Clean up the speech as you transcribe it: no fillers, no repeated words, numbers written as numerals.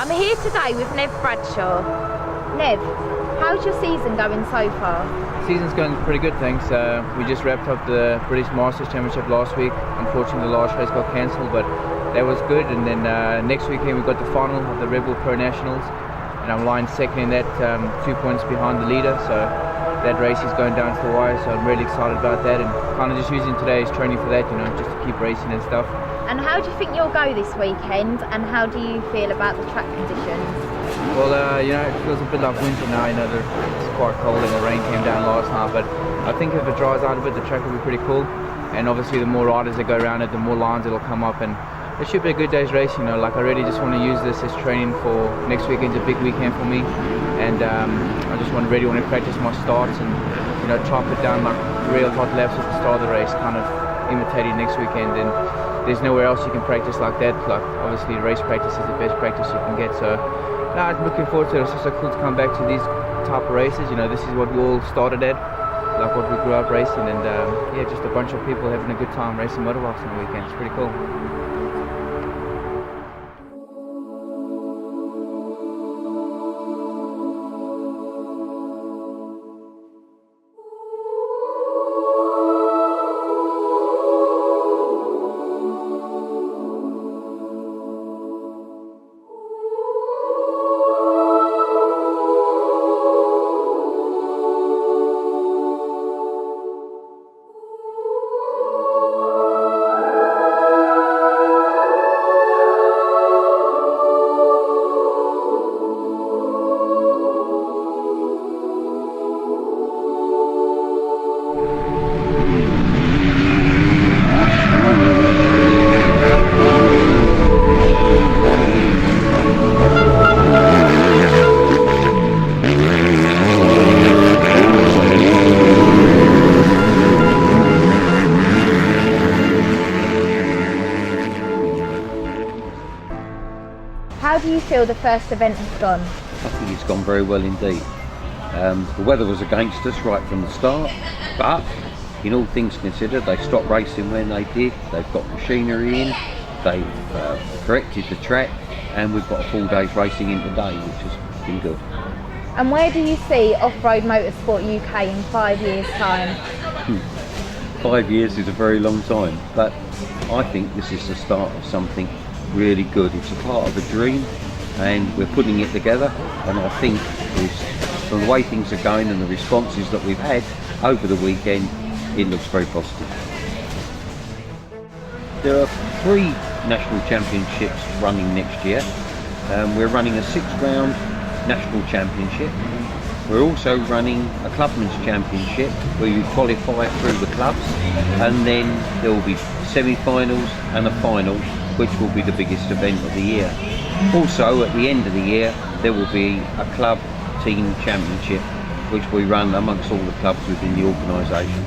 I'm here today with Nev Bradshaw. Nev, how's your season going so far? Season's going pretty good, thanks. We just wrapped up the British Masters Championship last week. Unfortunately, the last race got cancelled, but that was good. And then next weekend we got the final of the Red Bull Pro Nationals, and I'm lying second in that, 2 points behind the leader. So that race is going down to the wire. So I'm really excited about that, and kind of just using today's training for that, just to keep racing and stuff. And how do you think you'll go this weekend, and how do you feel about the track conditions? Well, it feels a bit like winter now. It's quite cold and the rain came down last night, but I think if it dries out a bit, the track will be pretty cool. And obviously the more riders that go around it, the more lines it'll come up, and it should be a good day's race. I really just want to use this as training for next weekend's a big weekend for me, and I just really want to practice my starts and try to put down like real hot laps at the start of the race, kind of imitating next weekend. And there's nowhere else you can practice like that. Like obviously race practice is the best practice you can get. So I'm looking forward to it. It's just so cool to come back to these type of races. This is what we all started at, like what we grew up racing, and just a bunch of people having a good time racing motorbikes on the weekend. It's pretty cool. How do you feel the first event has gone? I think it's gone very well indeed. The weather was against us right from the start, but in all things considered, they stopped racing when they did. They've got machinery in, they've corrected the track, and we've got a full day's racing in today, which has been good. And where do you see Off-Road Motorsport UK in 5 years' time? 5 years is a very long time, but I think this is the start of something really good. It's a part of a dream, and we're putting it together, and I think from the way things are going and the responses that we've had over the weekend, it looks very positive. There are 3 national championships running next year. We're running a 6-round national championship. We're also running a clubman's championship where you qualify through the clubs, and then there will be semi-finals and a final, which will be the biggest event of the year. Also at the end of the year there will be a club team championship which we run amongst all the clubs within the organisation.